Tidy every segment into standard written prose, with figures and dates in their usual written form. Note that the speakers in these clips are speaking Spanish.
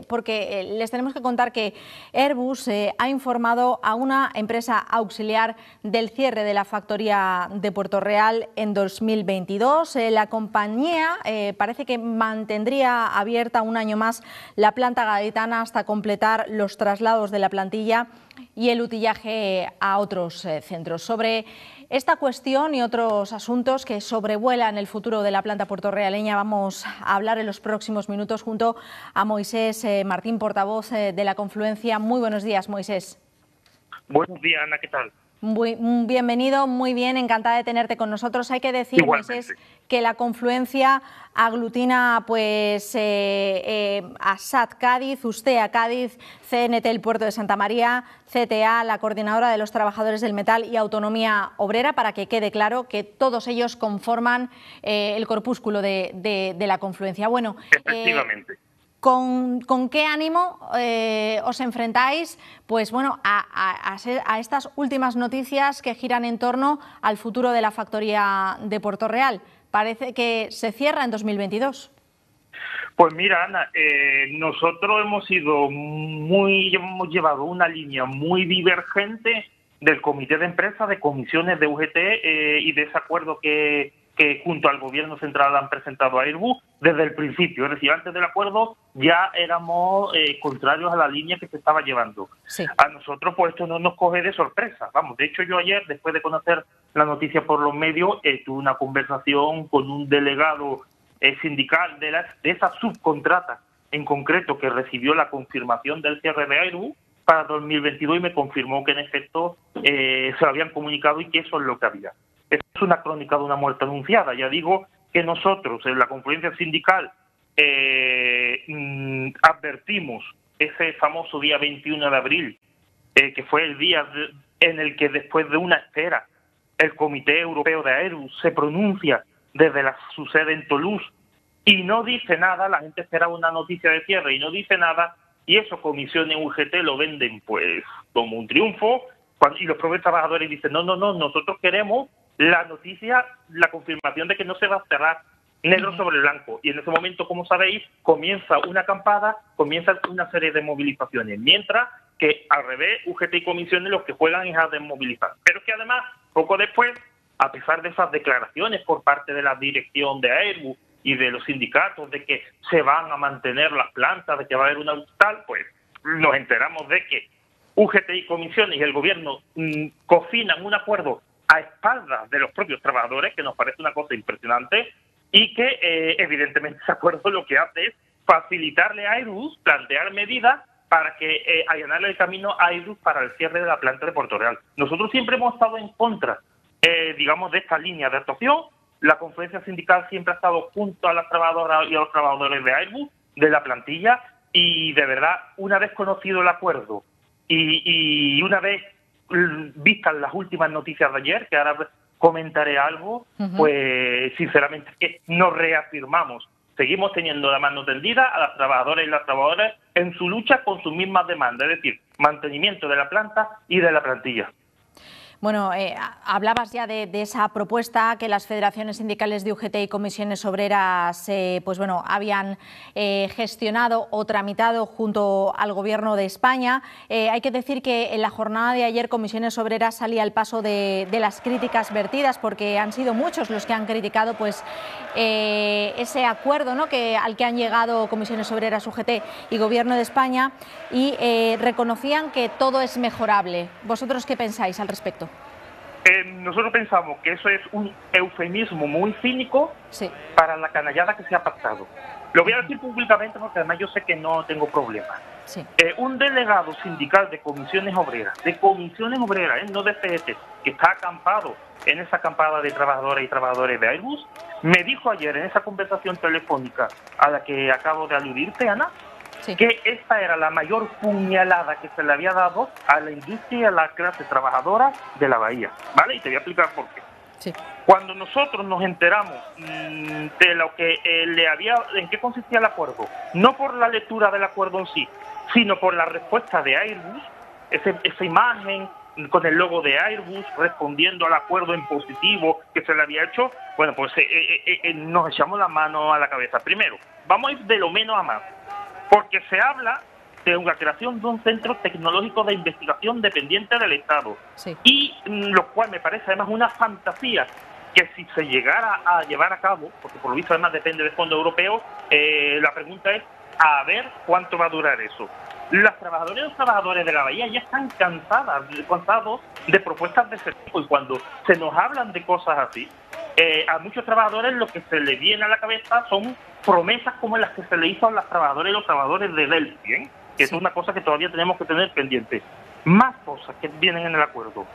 Porque les tenemos que contar que Airbus ha informado a una empresa auxiliar del cierre de la factoría de Puerto Real en 2022. La compañía parece que mantendría abierta un año más la planta gaditana hasta completar los traslados de la plantilla y el utillaje a otros centros. Sobre esta cuestión y otros asuntos que sobrevuelan el futuro de la planta puertorrealeña vamos a hablar en los próximos minutos junto a Moisés Martín, portavoz de la Confluencia. Muy buenos días, Moisés. Buenos días, Ana, ¿qué tal? Bienvenido, muy bien, encantada de tenerte con nosotros. Hay que decir, Moisés, que la Confluencia aglutina pues a SAT Cádiz, Ustea Cádiz, CNT el Puerto de Santa María, CTA, la Coordinadora de los Trabajadores del Metal y Autonomía Obrera, para que quede claro que todos ellos conforman el corpúsculo de la Confluencia. Bueno, efectivamente. ¿Con qué ánimo os enfrentáis pues, bueno, a estas últimas noticias que giran en torno al futuro de la factoría de Puerto Real? Parece que se cierra en 2022. Pues mira, Ana, nosotros hemos llevado una línea muy divergente del comité de empresa, de comisiones de UGT y de ese acuerdo que junto al gobierno central han presentado a Airbus desde el principio. Es decir, antes del acuerdo ya éramos contrarios a la línea que se estaba llevando. Sí. A nosotros pues esto no nos coge de sorpresa. Vamos, de hecho yo ayer, después de conocer la noticia por los medios, tuve una conversación con un delegado sindical de esa subcontrata en concreto que recibió la confirmación del cierre de Airbus para 2022 y me confirmó que en efecto se lo habían comunicado y que eso es lo que había. Esto es una crónica de una muerte anunciada. Ya digo que nosotros en la Confluencia Sindical advertimos ese famoso día 21 de abril, que fue el día en el que después de una espera el Comité Europeo de Airbus se pronuncia desde su sede en Toulouse y no dice nada. La gente esperaba una noticia de cierre y no dice nada, y eso comisiones UGT lo venden pues como un triunfo, y los propios trabajadores dicen no, nosotros queremos la noticia, la confirmación de que no se va a cerrar negro sobre blanco. Y en ese momento, como sabéis, comienza una acampada, comienza una serie de movilizaciones, mientras que al revés, UGT y comisiones los que juegan es a desmovilizar. Pero que además, poco después, a pesar de esas declaraciones por parte de la dirección de Airbus y de los sindicatos de que se van a mantener las plantas, de que va a haber una tal, pues nos enteramos de que UGT y comisiones y el gobierno cocinan un acuerdo a espaldas de los propios trabajadores, que nos parece una cosa impresionante, y que evidentemente ese acuerdo lo que hace es facilitarle a Airbus, plantear medidas para que allanarle el camino a Airbus para el cierre de la planta de Puerto Real. Nosotros siempre hemos estado en contra, digamos, de esta línea de actuación. La Confluencia Sindical siempre ha estado junto a las trabajadoras y a los trabajadores de Airbus, de la plantilla, y de verdad, una vez conocido el acuerdo y una vez vistas las últimas noticias de ayer, que ahora comentaré algo, pues sinceramente que nos reafirmamos. Seguimos teniendo la mano tendida a las trabajadoras y las trabajadoras en su lucha con sus mismas demandas, es decir, mantenimiento de la planta y de la plantilla. Bueno, hablabas ya de esa propuesta que las federaciones sindicales de UGT y comisiones obreras pues bueno, habían gestionado o tramitado junto al Gobierno de España. Hay que decir que en la jornada de ayer comisiones obreras salía al paso de las críticas vertidas, porque han sido muchos los que han criticado pues ese acuerdo, ¿no?, al que han llegado comisiones obreras, UGT y Gobierno de España, y reconocían que todo es mejorable. ¿Vosotros qué pensáis al respecto? Nosotros pensamos que eso es un eufemismo muy cínico, sí, para la canallada que se ha pactado. Lo voy a decir públicamente porque además yo sé que no tengo problema. Sí. Un delegado sindical de comisiones obreras, no de CGT, que está acampado en esa acampada de trabajadoras y trabajadores de Airbus, me dijo ayer en esa conversación telefónica a la que acabo de aludirte, Ana, sí, que esta era la mayor puñalada que se le había dado a la industria y a la clase trabajadora de la Bahía, ¿vale? Y te voy a explicar por qué. Sí. Cuando nosotros nos enteramos de lo que en qué consistía el acuerdo, no por la lectura del acuerdo en sí, sino por la respuesta de Airbus, esa imagen con el logo de Airbus respondiendo al acuerdo en positivo que se le había hecho, bueno, pues nos echamos la mano a la cabeza. Primero, vamos a ir de lo menos a más. porque se habla de una creación de un centro tecnológico de investigación dependiente del Estado, Sí. y lo cual me parece además una fantasía que si se llegara a llevar a cabo, porque por lo visto además depende de fondos europeos, la pregunta es a ver cuánto va a durar eso. Las trabajadoras y los trabajadores de la bahía ya están cansados de propuestas de ese tipo, y cuando se nos hablan de cosas así, a muchos trabajadores lo que se les viene a la cabeza son promesas como las que se le hizo a las trabajadoras y los trabajadores de Delphi, ¿eh? Que es una cosa que todavía tenemos que tener pendiente. Más cosas que vienen en el acuerdo.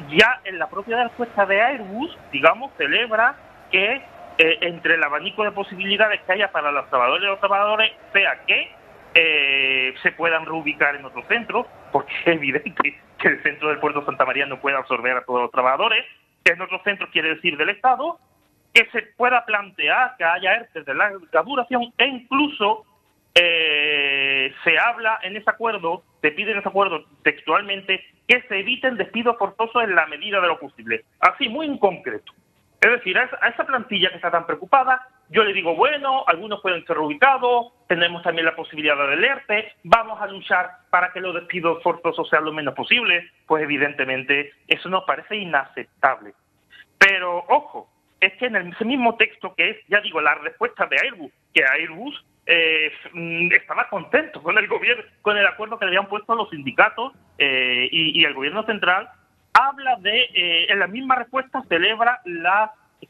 Ya en la propia respuesta de Airbus, digamos, celebra que entre el abanico de posibilidades que haya para los trabajadores y los trabajadores sea que se puedan reubicar en otro centro, porque es evidente que el centro del puerto de Santa María no puede absorber a todos los trabajadores, que en otros centros quiere decir del Estado, que se pueda plantear que haya ERTE de larga duración, e incluso se habla en ese acuerdo, se pide en ese acuerdo textualmente que se eviten despidos forzosos en la medida de lo posible. Así, muy en concreto. Es decir, a esa plantilla que está tan preocupada, yo le digo, bueno, algunos pueden ser reubicados, tenemos también la posibilidad del ERTE, vamos a luchar para que los despidos forzosos sean lo menos posible. Pues evidentemente eso nos parece inaceptable. Pero, ojo, es que en ese mismo texto que es, ya digo, la respuesta de Airbus, que Airbus estaba contento con el gobierno, con el acuerdo que le habían puesto los sindicatos y el gobierno central, habla de, en la misma respuesta celebra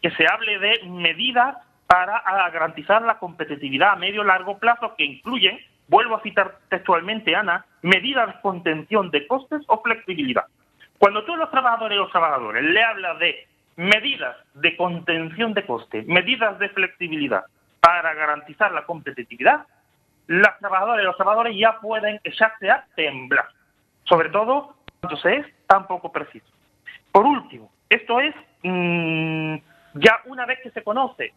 que se hable de medidas para garantizar la competitividad a medio y largo plazo, que incluyen, vuelvo a citar textualmente, Ana, medidas de contención de costes o flexibilidad. Cuando tú a los trabajadores y los trabajadores le hablas de medidas de contención de costes, medidas de flexibilidad para garantizar la competitividad, las trabajadoras y los trabajadores ya pueden echarse a temblar, sobre todo cuando se es tan poco preciso. Por último, esto es ya una vez que se conoce,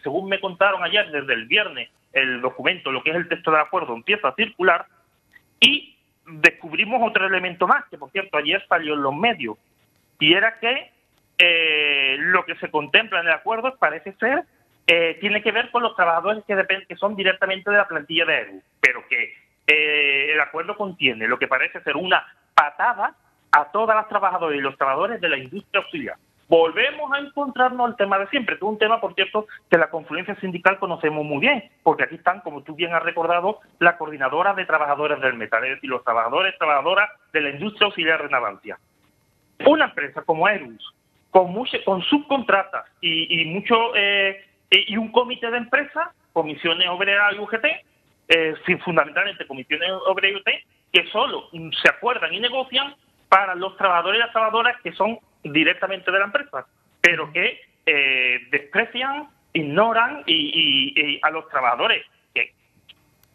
según me contaron ayer, desde el viernes, el documento, lo que es el texto del acuerdo, empieza a circular, y descubrimos otro elemento más, que por cierto ayer salió en los medios, y era que lo que se contempla en el acuerdo parece ser tiene que ver con los trabajadores que son directamente de la plantilla de Airbus, pero que el acuerdo contiene lo que parece ser una patada a todas las trabajadoras y los trabajadores de la industria auxiliar. Volvemos a encontrarnos el tema de siempre, que es un tema, por cierto, que la confluencia sindical conocemos muy bien, porque aquí están, como tú bien has recordado, la coordinadora de trabajadores del metal, es decir, los trabajadores y trabajadoras de la industria auxiliar de Navantia. Una empresa como Airbus, con subcontratas y un comité de empresas, comisiones obreras y UGT, fundamentalmente comisiones obreras y UGT, que solo se acuerdan y negocian para los trabajadores y las trabajadoras que son directamente de la empresa, pero que desprecian, ignoran y a los trabajadores, que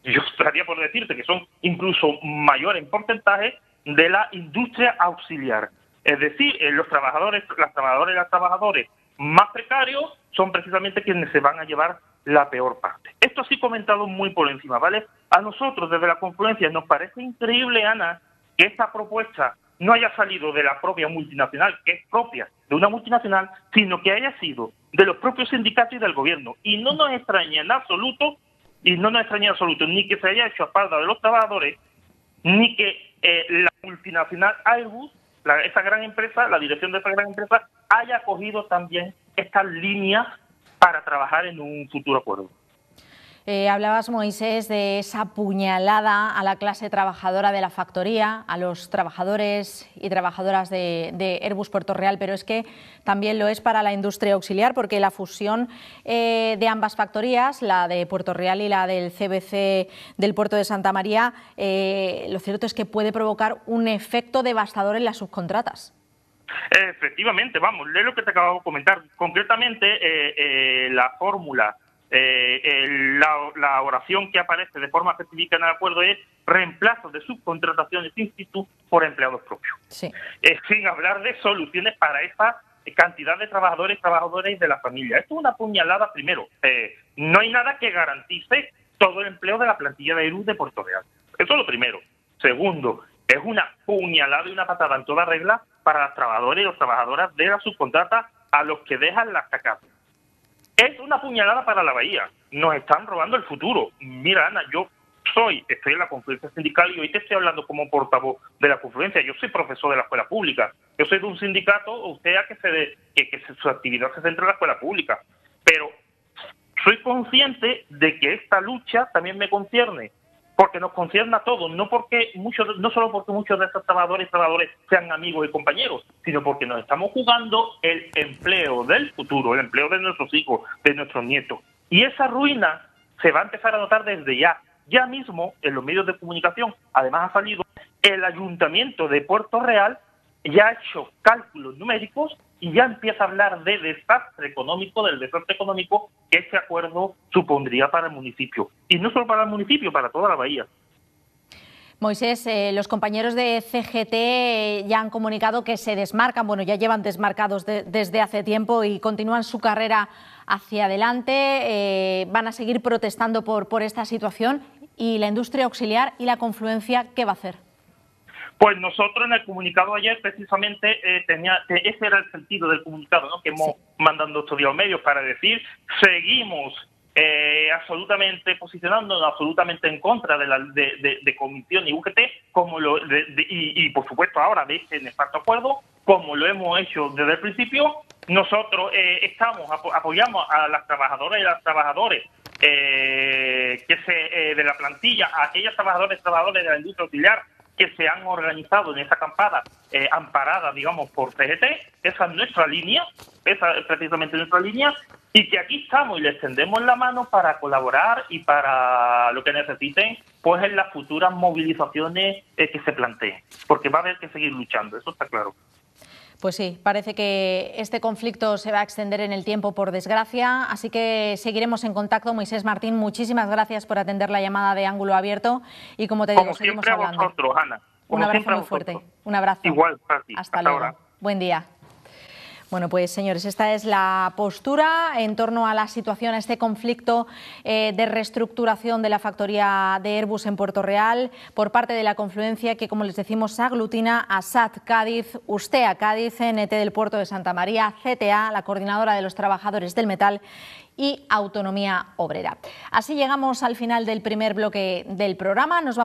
yo estaría por decirte que son incluso mayores en porcentaje de la industria auxiliar. Es decir, los trabajadores, las trabajadoras y los trabajadores más precarios son precisamente quienes se van a llevar la peor parte. Esto sí comentado muy por encima, ¿vale? A nosotros desde la confluencia nos parece increíble, Ana, que esta propuesta no haya salido de la propia multinacional, que es propia de una multinacional, sino que haya sido de los propios sindicatos y del gobierno. Y no nos extraña en absoluto, ni que se haya hecho a espaldas de los trabajadores, ni que la multinacional Airbus, esa gran empresa, la dirección de esa gran empresa, haya cogido también estas líneas para trabajar en un futuro acuerdo. Hablabas, Moisés, de esa puñalada a la clase trabajadora de la factoría, a los trabajadores y trabajadoras de Airbus Puerto Real, pero es que también lo es para la industria auxiliar, porque la fusión de ambas factorías, la de Puerto Real y la del CBC del puerto de Santa María, lo cierto es que puede provocar un efecto devastador en las subcontratas. Efectivamente, vamos, lee lo que te acabo de comentar. Concretamente, la fórmula, la oración que aparece de forma específica en el acuerdo es reemplazo de subcontrataciones in situ por empleados propios. Sí. Sin hablar de soluciones para esa cantidad de trabajadores y trabajadoras de la familia. Esto es una puñalada, primero. No hay nada que garantice todo el empleo de la plantilla de Airbus de Puerto Real. Eso es lo primero. Segundo, es una puñalada y una patada en toda regla para las trabajadoras y las trabajadoras de la subcontrata a los que dejan las cacatas. Es una puñalada para la bahía. Nos están robando el futuro. Mira, Ana, estoy en la confluencia sindical y hoy te estoy hablando como portavoz de la confluencia. Yo soy profesor de la escuela pública. Yo soy de un sindicato, o sea, su actividad se centra en la escuela pública. Pero soy consciente de que esta lucha también me concierne, porque nos concierne a todos, no solo porque muchos de estos trabajadores sean amigos y compañeros, sino porque nos estamos jugando el empleo del futuro, el empleo de nuestros hijos, de nuestros nietos. Y esa ruina se va a empezar a notar desde ya. Ya mismo, en los medios de comunicación, además ha salido el Ayuntamiento de Puerto Real, ya ha hecho cálculos numéricos y ya empieza a hablar del desastre económico que este acuerdo supondría para el municipio. Y no solo para el municipio, para toda la bahía. Moisés, los compañeros de CGT ya han comunicado que se desmarcan, bueno, ya llevan desmarcados desde hace tiempo y continúan su carrera hacia adelante. Van a seguir protestando por esta situación. ¿Y la industria auxiliar y la confluencia qué va a hacer? Pues nosotros en el comunicado ayer precisamente ese era el sentido del comunicado, ¿no?, que hemos mandado estos días a los medios para decir seguimos absolutamente posicionándonos absolutamente en contra de Comisión y UGT, y por supuesto ahora de este nefasto acuerdo, como lo hemos hecho desde el principio. Nosotros apoyamos a las trabajadoras y a los trabajadores de la plantilla, a aquellos trabajadores de la industria auxiliar que se han organizado en esta acampada amparada, digamos, por CGT. Esa es nuestra línea, esa es precisamente nuestra línea, y que aquí estamos y les tendemos la mano para colaborar y para lo que necesiten, pues en las futuras movilizaciones que se planteen, porque va a haber que seguir luchando, eso está claro. Pues sí, parece que este conflicto se va a extender en el tiempo, por desgracia, así que seguiremos en contacto. Moisés Martín, muchísimas gracias por atender la llamada de Ángulo Abierto y, como te digo, seguimos hablando. Como siempre a vosotros, Ana. Un abrazo muy fuerte. Un abrazo. Igual para ti. Hasta luego. Ahora. Buen día. Bueno, pues señores, esta es la postura en torno a la situación, a este conflicto de reestructuración de la factoría de Airbus en Puerto Real por parte de la confluencia que, como les decimos, aglutina a SAT Cádiz, Ustea Cádiz, CNT del Puerto de Santa María, CTA, la Coordinadora de los Trabajadores del Metal y Autonomía Obrera. Así llegamos al final del primer bloque del programa.